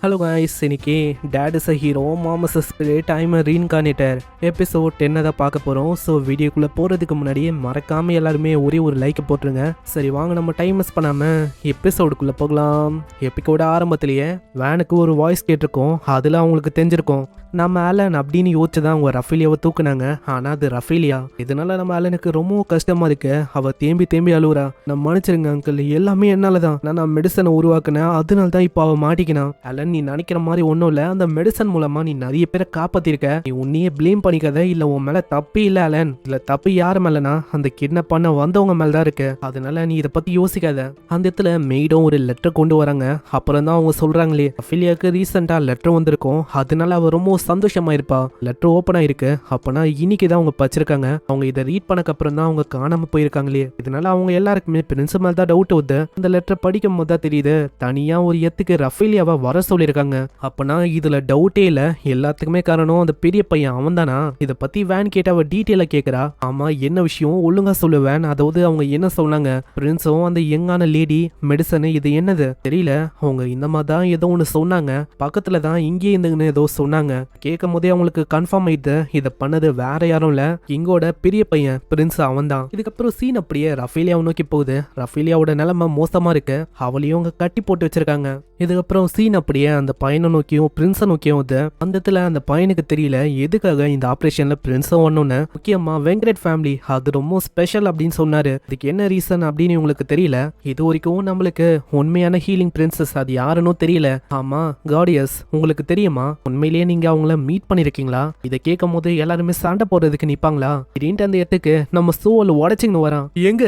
Hello guys, இன்னைக்கு dad is a hero, mom is a spirit, I am a reincarnator episode 10 தான் பார்க்க போகிறோம். So வீடியோக்குள்ளே போகிறதுக்கு முன்னாடி மறக்காமல் எல்லாருமே ஒரே ஒரு லைக் போட்டுருங்க. சரி வாங்க, நம்ம டைம் மிஸ் பண்ணாமல் எபிசோடுக்குள்ளே போகலாம். எபிக்கோட ஆரம்பத்திலேயே வேனுக்கு ஒரு வாய்ஸ் கேட்டிருக்கோம். அதில் அவங்களுக்கு தெரிஞ்சிருக்கும் நம்ம ஆலன் அப்படின்னு யோசிச்சு தான் அவங்க ரஃபேலியாவை தூக்குனாங்க. ஆனால் அது ரஃபேலியா. இதனால நம்ம ஆலனுக்கு ரொம்ப கஷ்டமாக இருக்கு. அவள் தேம்பி அழுவுறா. நான் மன்னிச்சிருங்க அங்கிள், எல்லாமே என்னால தான். நான் மெடிசனை உருவாக்குனேன், அதனால தான் இப்போ அவள் மாட்டிக்கினான். ஆலன், நீ நினைக்கிற மாதிரி ஒன்றும் இல்லை. அந்த மெடிசன் மூலமா நீ நிறைய பேரை காப்பாத்திருக்க. நீ உன்னையே பிளேம் பண்ணிக்காத. இல்லை உன் மேல தப்பே இல்லை ஆலன். இல்லை தப்பு யாரு மேலனா அந்த கிட்னாப் பண்ண வந்தவங்க மேல தான் இருக்கு. அதனால நீ இதை பத்தி யோசிக்காத. அந்த இடத்துல மெய்டும் ஒரு லெட்டர் கொண்டு வராங்க. அப்புறம் தான் அவங்க சொல்றாங்களே ரஃபேலியாவுக்கு ரீசெண்டா லெட்டர் வந்திருக்கும். அதனால அவ ரொம்ப சந்தோஷமா இருப்பா. லெட்டர் ஓப்பன் ஆயிருக்கு. அப்பனா இன்னைக்கு தான் அவங்க பச்சிருக்காங்க. அவங்க இதை ரீட் பண்ணக்கு அப்புறம் தான் அவங்க காணாம போயிருக்காங்களே. இதனால அவங்க எல்லாருக்குமே பிரின்ஸ் மேல தான் டவுட் வருது. அந்த லெட்டர் படிக்கும் போது தான் தெரியுது தனியா ஒரு எத்துக்கு ரஃபேலியாவை வர சொல்லியிருக்காங்க. அப்பனா இதுல டவுட்டே இல்ல. எல்லாத்துக்குமே காரணம் அந்த பெரிய பையன் அவன் தானா? இதை பத்தி வேன் கேட்ட அவ டீட்டெயிலா கேட்கறா. ஆமா, என்ன விஷயம் ஒழுங்கா சொல்லு வேன். அதாவது அவங்க என்ன சொன்னாங்க? பிரின்ஸும் அந்த யங்கான லேடி மெடிசன் இது என்னது தெரியல. அவங்க இந்த மாதிரி தான் ஏதோ ஒன்று சொன்னாங்க. பக்கத்துல தான் இங்கே இருந்துன்னு ஏதோ சொன்னாங்க. கேட்கும் போதே அவங்களுக்கு கன்ஃபார்ம் ஆயிடுது இதை பண்ணது வேற யாரும் இல்ல, இங்கோட பெரிய பையன் பிரின்ஸ் அவன் தான். இதுக்கப்புறம் சீன் அப்படியே ரஃபேலியாவை நோக்கி போகுது. ரஃபேலியாவோட நிலைமை மோசமா இருக்கு. அவளையும் அவங்க கட்டி போட்டு வச்சிருக்காங்க. இதுக்கப்புறம் சீன் அப்படியே அந்த பையனை நோக்கியும் பிரின்ஸை நோக்கியும் வந்து அந்த இடத்துல அந்த பையனுக்கு தெரியல எதுக்காக இந்த ஆப்ரேஷன்ல பிரின்ஸும் ஒண்ணுன்னு. முக்கியமா வெங்கட் ஃபேமிலி அது ரொம்ப ஸ்பெஷல் அப்படின்னு சொன்னாரு. இதுக்கு என்ன ரீசன் அப்படின்னு உங்களுக்கு தெரியல. இது வரைக்கும் நம்மளுக்கு உண்மையான ஹீலிங் பிரின்சஸ் அது யாருன்னு தெரியல. ஆமா காடியஸ், உங்களுக்கு தெரியுமா? உண்மையிலேயே நீங்க அவங்கள மீட் பண்ணிருக்கீங்களா? இதை கேட்கும் போது எல்லாருமே சண்டை போடுறதுக்கு நிப்பாங்களா? திடீர்னு அந்த இடத்துக்கு நம்ம சோல் உடைச்சிங்கன்னு வரான். எங்க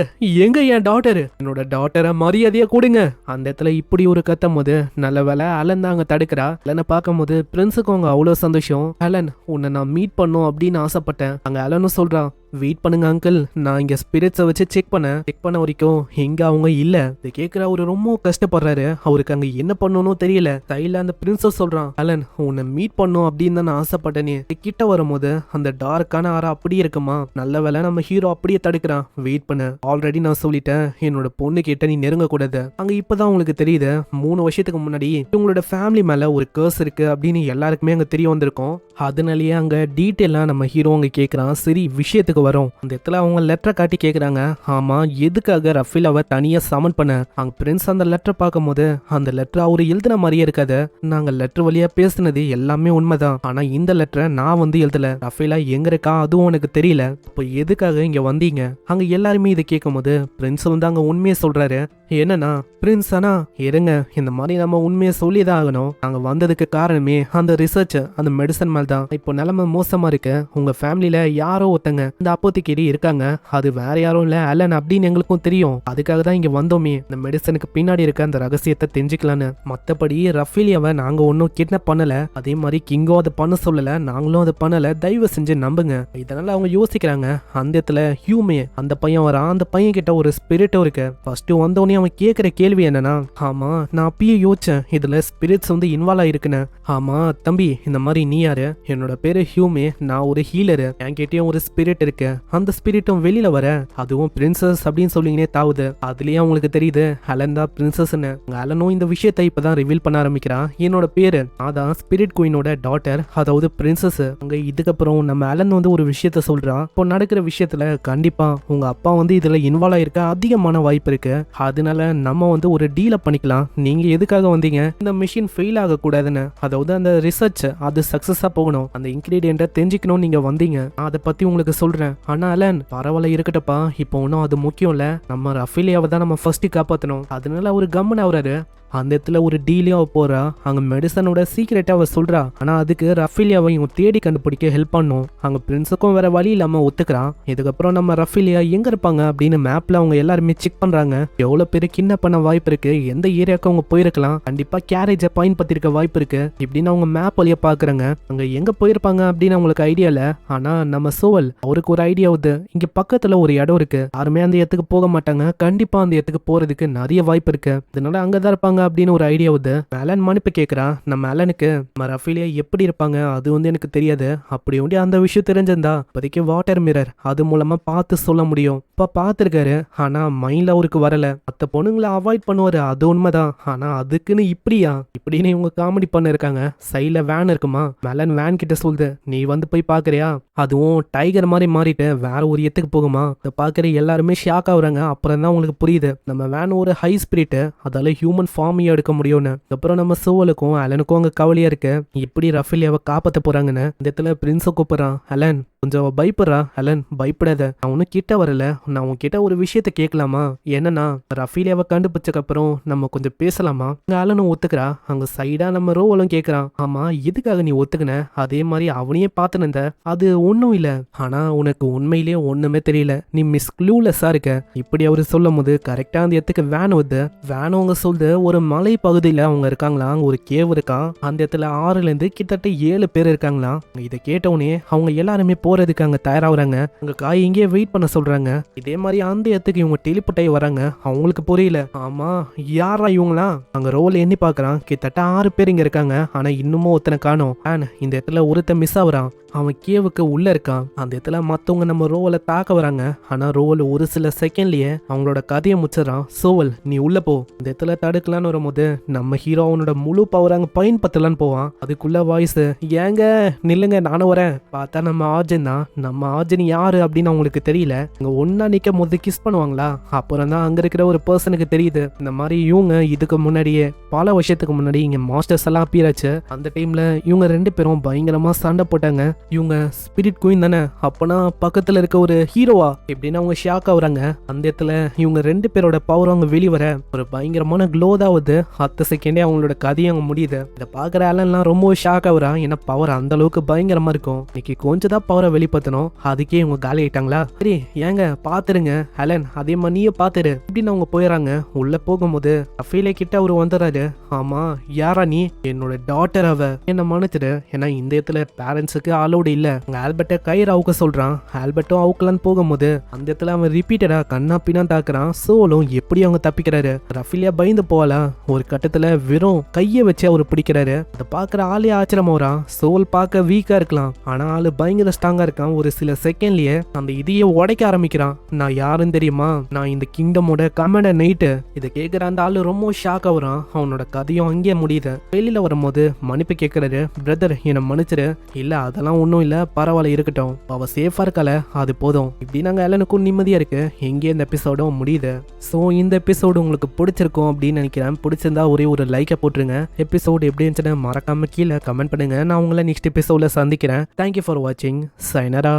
எங்க என் டாட்டர், என்னோட டாட்டரை மரியாதையா கொடுங்க. அந்த இடத்துல இப்படி ஒரு கத்தும் போது நல்ல வேலை அலன் தான் அங்க தடுக்கிறா. அலனை பார்க்கும் போது பிரின்ஸுக்கு அவங்க அவ்வளவு சந்தோஷம். அலன், உன்னை நான் மீட் பண்ணும் அப்படின்னு ஆசைப்பட்டேன். அங்க அலனும் சொல்றான், வெயிட் பண்ணுங்க அங்கிள், நான் இங்க ஸ்பிரிட்ஸை வச்சு செக் பண்ண வரைக்கும் எங்க அவங்க இல்ல. இதை கேட்கிற அவரு ரொம்ப கஷ்டப்படுறாரு. அவருக்கு அங்க என்ன பண்ணணும் தெரியல. தைல அந்த பிரின்சஸ் சொல்றான், அலன் உன்னை மீட் பண்ணும் அப்படின்னு தான் நான் ஆசைப்பட்டேனே. கிட்ட வரும்போது அந்த டார்க்கான ஆரா அப்படியே இருக்குமா? நல்ல வேலை நம்ம ஹீரோ அப்படியே தடுக்கிறான். வெயிட் பண்ண, ஆல்ரெடி நான் சொல்லிட்டேன் என்னோட பொண்ணு கிட்ட நீ நெருங்க கூடாது. அங்க இப்பதான் உங்களுக்கு தெரியுது 3 வருஷத்துக்கு முன்னாடி உங்களோட ஃபேமிலி மேல ஒரு கர்ஸ் இருக்கு அப்படின்னு எல்லாருக்குமே அங்க தெரிய வந்திருக்கும். அதனாலயே அங்க டீட்டெயிலா நம்ம ஹீரோ அங்க கேட்கறான். சரி விஷயத்துக்கு வரும். அந்த இடத்துல அவங்க லெட்டரை காட்டி கேக்குறாங்க, ஆமா எதுக்காக ரஃபேலியாவை தனியா சமன் பண்ண? அங்க பிரின்ஸ் அந்த லெட்டர் பார்க்கும் போது அந்த லெட்டர் அவரு எழுதின மாதிரியே இருக்காது. நாங்க லெட்டர் வழியா பேசுனது எல்லாமே உண்மைதான். ஆனா இந்த லெட்டரை நான் வந்து எழுதல. ரஃபேலியா எங்க இருக்கா அதுவும் எனக்கு தெரியல. இப்போ எதுக்காக இங்க வந்தீங்க? அங்க எல்லாருமே இதை கேட்கும் போது பிரின்ஸ் வந்து அங்க உண்மையை சொல்றாரு. என்னன்னா பிரின்ஸ், ஆனா இருங்க, இந்த மாதிரி நம்ம உண்மையை சொல்லிதான் ஆகணும். நாங்க வந்ததுக்கு காரணமே அந்த ரிசர்ச், அந்த மெடிசன் மேல தான். இப்போ நிலைமை மோசமா இருக்கு. உங்க ஃபேமிலியில யாரோ ஒருத்தங்க இந்த அப்போத்திக்கேரி இருக்காங்க. அது வேற யாரும் இல்ல அலன் அப்படின்னு எங்களுக்கும் தெரியும். அதுக்காக தான் இங்க வந்தோமே, இந்த மெடிசனுக்கு பின்னாடி இருக்க அந்த ரகசியத்தை தெரிஞ்சுக்கலான்னு. மத்தபடி ரஃபேலியாவை நாங்க ஒன்னும் கிட்னாப் பண்ணல. அதே மாதிரி கிங்கோ அதை பண்ண சொல்லல, நாங்களும் அதை பண்ணல. தயவு செஞ்சு நம்புங்க. இதனால அவங்க யோசிக்கிறாங்க. அந்த இடத்துல ஹியூமே அந்த பையன் வரான். அந்த பையன் கிட்ட ஒரு ஸ்பிரிட்டும் இருக்கு. ஃபர்ஸ்ட் வந்தோடனே அவன் கேட்கிற கேள்வி என்னன்னா, ஆமா நான் அப்பயே யோசிச்சேன் இதுல ஸ்பிரிட்ஸ் வந்து இன்வால்வ் ஆயிருக்குன்னு. ஆமா தம்பி, இந்த மாதிரி நீ யாரு? என்னோட பேரு ஹியூமே, நான் ஒரு ஹீலரு. என்கிட்டயும் ஒரு ஸ்பிரிட் இருக்கு. அந்த ஸ்பிரிட்டும் வெளியில வர அதுவும் பிரின்சஸ் அப்படின்னு சொல்லிங்கனே தாவுது. அதுலயே அவங்களுக்கு தெரியுது அலன் தான் பிரின்சஸ்ன்னு. அலனும் இந்த விஷயத்தை இப்பதான் ரிவீல் பண்ண ஆரம்பிக்கிறான். என்னோட பேரு அதான் ஸ்பிரிட் குயினோட டாட்டர், அதாவது பிரின்சஸ். அங்க இதுக்கப்புறம் நம்ம அலன் வந்து ஒரு விஷயத்த சொல்றான். இப்போ நடக்கிற விஷயத்துல கண்டிப்பா உங்க அப்பா வந்து இதுல இன்வால்வ் ஆயிருக்க அதிகமான வாய்ப்பு இருக்கு. அதனால நம்ம வந்து ஒரு டீல பண்ணிக்கலாம். நீங்க எதுக்காக வந்தீங்க? இந்த மிஷின் ஃபெயில் ஆக கூடாதுன்னு, அதாவது அந்த ரிசர்ச் அது சக்சஸா போகணும். அந்த இன்கிரீடியன்ட்டை தெரிஞ்சுக்கணும் நீங்க வந்தீங்க. அதை பத்தி உங்களுக்கு சொல்றேன். ஆனா அலன் பரவாயில்ல இருக்கட்டப்பா, இப்போ ஒன்றும் அது முக்கியம் இல்ல. நம்ம ரஃபேலியாவை தான் நம்ம ஃபர்ஸ்ட் காப்பாற்றணும். அதனால அவர் கம்மன் ஆகுறாரு. அந்த இடத்துல ஒரு டீலையும் போறா. அங்க மெடிசனோட சீக்கிரட்டா அவ சொல்றா. ஆனா அதுக்கு ரஃபேலியாவை இவங்க தேடி கண்டுபிடிக்க ஹெல்ப் பண்ணும். அங்க பிரின்ஸுக்கும் வேற வழி இல்லாம ஒத்துக்கிறான். இதுக்கப்புறம் நம்ம ரஃபேலியா எங்க இருப்பாங்க அப்படின்னு மேப்ல அவங்க எல்லாருமே செக் பண்றாங்க. எவ்வளவு பேரு கிட்னாப் பண்ண வாய்ப்பு இருக்கு, எந்த ஏரியாவுக்கு அவங்க போயிருக்கலாம், கண்டிப்பா கேரேஜை பயன்படுத்திருக்க வாய்ப்பு இருக்கு இப்படின்னு அவங்க மேப் வழியா பாக்குறாங்க. அங்க எங்க போயிருப்பாங்க அப்படின்னு அவங்களுக்கு ஐடியா இல்ல. ஆனா நம்ம சோவல் அவருக்கு ஒரு ஐடியா வருது. இங்க பக்கத்துல ஒரு இடம் இருக்கு, யாருமே அந்த இடத்துக்கு போக மாட்டாங்க. கண்டிப்பா அந்த இடத்துக்கு போறதுக்கு நிறைய வாய்ப்பு இருக்கு. அதனால அங்கதான் இருப்பாங்க இருப்பாங்க அப்படின்னு ஒரு ஐடியா வருது. அலன் மன்னிப்பு கேட்குறான். நம்ம அலனுக்கு நம்ம ரஃபீலியா எப்படி இருப்பாங்க அது வந்து எனக்கு தெரியாது. அப்படி ஒண்டி அந்த விஷயம் தெரிஞ்சிருந்தா இப்போதைக்கு வாட்டர் மிரர் அது மூலமா பார்த்து சொல்ல முடியும். இப்போ பார்த்துருக்காரு, ஆனா மைண்ட்ல அவருக்கு வரல. மற்ற பொண்ணுங்களை அவாய்ட் பண்ணுவாரு, அது உண்மைதான். ஆனா அதுக்குன்னு இப்படியா இப்படின்னு இவங்க காமெடி பண்ண இருக்காங்க. சைட்ல வேன் இருக்குமா, அலன் வேன் கிட்ட சொல்லுது, நீ வந்து போய் பாக்குறியா? அதுவும் டைகர் மாதிரி மாறிட்டு வேற ஒரு இடத்துக்கு போகுமா. இதை பாக்குற எல்லாருமே ஷாக் ஆகுறாங்க. அப்புறம் தான் உங்களுக்கு புரியுது நம்ம வேன் ஒரு ஹை ஸ்பிரிட், அதால ஹியூமன் ஃபார்மையும் எடுக்க முடியும்னு. அப்புறம் நம்ம சோவலுக்கும் அலனுக்கும் அங்க கவலையா இருக்கு, எப்படி ரஃபீலியாவை காப்பாற்ற போறாங்கன்னு. இந்த இடத்துல பிரின்ஸை கூப்பிடுறான். அலன் கொஞ்சம் பயப்படுறா. அலன் பயப்படாத, நான் ஒன்னும் கிட்ட வரல, நான் உன்கிட்ட ஒரு விஷயத்த கேட்கலாமா? என்னன்னா ரஃபீலியாவை கண்டுபிடிச்சக்கு அப்புறம் நம்ம கொஞ்சம் பேசலாமா? அலனும் ஒத்துக்கிறா. அங்க சைடா நம்ம ரோவலும் கேட்கறான், ஆமா எதுக்காக நீ ஒத்துக்கின? அதே மாதிரி அவனையே பார்த்துன. அது ஒன்றும் இல்லை, ஆனா உனக்கு உண்மையிலேயே ஒண்ணுமே தெரியல, நீ மிஸ் க்ளூலெஸ்ஸா இருக்க. இப்படி அவரு சொல்லும் போது கரெக்டா அந்த இடத்துக்கு வேன் வருது. வேன் அவங்க சொல்லுது ஒரு மலை பகுதியில் அவங்க இருக்காங்களா, அங்க ஒரு கேவ் இருக்கா. அந்த இடத்துல 6ல இருந்து கிட்டத்தட்ட 7 பேர் இருக்காங்களா. இதை கேட்டவுடனே அவங்க எல்லாருமே போறதுக்கு அங்க தயாராகிறாங்க. அங்க காய் இங்கேயே வெயிட் பண்ண சொல்றாங்க. இதே மாதிரி அந்த இடத்துக்கு இவங்க டெலிபோர்ட் ஆகி வராங்க. அவங்களுக்கு புரியல, ஆமா யாரா இவங்களா? அங்க ரோல் எண்ணி பாக்குறான், கிட்டத்தட்ட 6 பேர் இங்க இருக்காங்க. ஆனா இன்னமும் ஒருத்தனை காணோம். இந்த இடத்துல ஒருத்தன் மிஸ் ஆகுறான். அவன் கேவுக்கு உள்ள இருக்கான். அந்த இடத்துல மத்தவங்க நம்ம ரோவலை தாக்க வராங்க. ஆனா ரோவல் ஒரு சில செகண்ட்லயே அவங்களோட கதையை முச்சிடறான். சோவல் நீ உள்ள போ. இந்த இடத்துல தடுக்கலான்னு வரும்போது நம்ம ஹீரோ அவனோட முழு பவர் அங்க பயன்படுத்தலான்னு போவான். அதுக்குள்ள வாய்ஸ், ஏங்க நில்லுங்க நானும் வரேன். பார்த்தா நம்ம ஆர்ஜன் தான். நம்ம ஆர்ஜன் யாரு அப்படின்னு அவங்களுக்கு தெரியல. இங்க ஒன்னா நிக்க போது கிஸ் பண்ணுவாங்களா, அப்புறம் தான் அங்க இருக்கிற ஒரு பர்சனுக்கு தெரியுது இந்த மாதிரி இவங்க இதுக்கு முன்னாடியே பல வருஷத்துக்கு முன்னாடி இங்க மாஸ்டர்ஸ் எல்லாம் அப்பீராச்சு. அந்த டைம்ல இவங்க 2 பேரும் பயங்கரமா சண்டை போட்டாங்க. இவங்க ஸ்பிரிட் குயின் தானே, அப்பனா பக்கத்துல இருக்க ஒரு ஹீரோவா எப்படின்னு அவங்க ஷாக் ஆகுறாங்க. அந்த இடத்துல இவங்க 2 பேரோட பவர் அவங்க வெளிவர ஒரு பயங்கரமான க்ளோ தான் ஆகுது. 10 செகண்டே அவங்களோட கதையை அவங்க முடியுது. இதை பாக்குற அலன்லாம் ரொம்ப ஷாக் ஆகுறான். ஏன்னா பவர் அந்த அளவுக்கு பயங்கரமா இருக்கும். இன்னைக்கு கொஞ்சம் தான் பவரை வெளிப்படுத்தணும், அதுக்கே இவங்க காலி ஆயிட்டாங்களா. சரி ஏங்க பாத்துருங்க அலன், அதே மாதிரி நீயே பாத்துரு இப்படின்னு அவங்க போயிடறாங்க. உள்ள போகும்போது ரஃபீலே கிட்ட அவரு வந்துடுறாரு. ஆமா யாரா நீ? என்னோட டாட்டர் அவ, என்ன மன்னிச்சிடு. ஏன்னா இந்த இடத்துல பேரண்ட்ஸுக்கு அலோடு இல்ல. அங்க ஆல்பர்ட்டை கயிறு அவுக்க சொல்றான். ஆல்பர்ட்டும் அவுக்கலான்னு போகும்போது அந்த இடத்துல அவன் ரிப்பீட்டடா கண்ணா பின்னா தாக்குறான். சோலும் எப்படி அவங்க தப்பிக்கிறாரு. ரஃபீலியா பயந்து போகலாம். ஒரு கட்டத்துல வெறும் கையை வச்சு அவரு பிடிக்கிறாரு. அதை பாக்குற ஆளே ஆச்சரியமா வரான். சோல் பார்க்க வீக்கா இருக்கலாம், ஆனா ஆளு பயங்கர ஸ்ட்ராங்கா இருக்கான். ஒரு சில செகண்ட்லயே அந்த இதையே உடைக்க ஆரம்பிக்கிறான். நான் யாருன்னு தெரியுமா? நான் இந்த கிங்டமோட கமாண்டர் நைட்டு. இதை கேட்கிற அந்த ஆளு ரொம்ப ஷாக் ஆகுறான். அவனோட கதையும் அங்கேயே முடியுது. வெளியில வரும்போது மன்னிப்பு கேட்கிறாரு. பிரதர் என்னை மன்னிச்சிரு. இல்ல அதெல்லாம் ஒன்றும் இல்லை, பரவாயில்ல இருக்கட்டும், அவள் சேஃபாக இருக்கல, அது போதும். இப்படி நாங்கள் எல்லாருக்கும் நிம்மதியாக இருக்கு. எங்கே இந்த எபிசோடும் முடியுது. ஸோ இந்த எபிசோடு உங்களுக்கு பிடிச்சிருக்கும் அப்படின்னு நினைக்கிறேன். பிடிச்சிருந்தா ஒரே ஒரு லைக்கை போட்டுருங்க. எபிசோடு எப்படி இருந்துச்சுன்னு மறக்காம கீழே கமெண்ட் பண்ணுங்க. நான் உங்களை நெக்ஸ்ட் எபிசோடில் சந்திக்கிறேன். தேங்க்யூ ஃபார் வாட்சிங். சைனரா.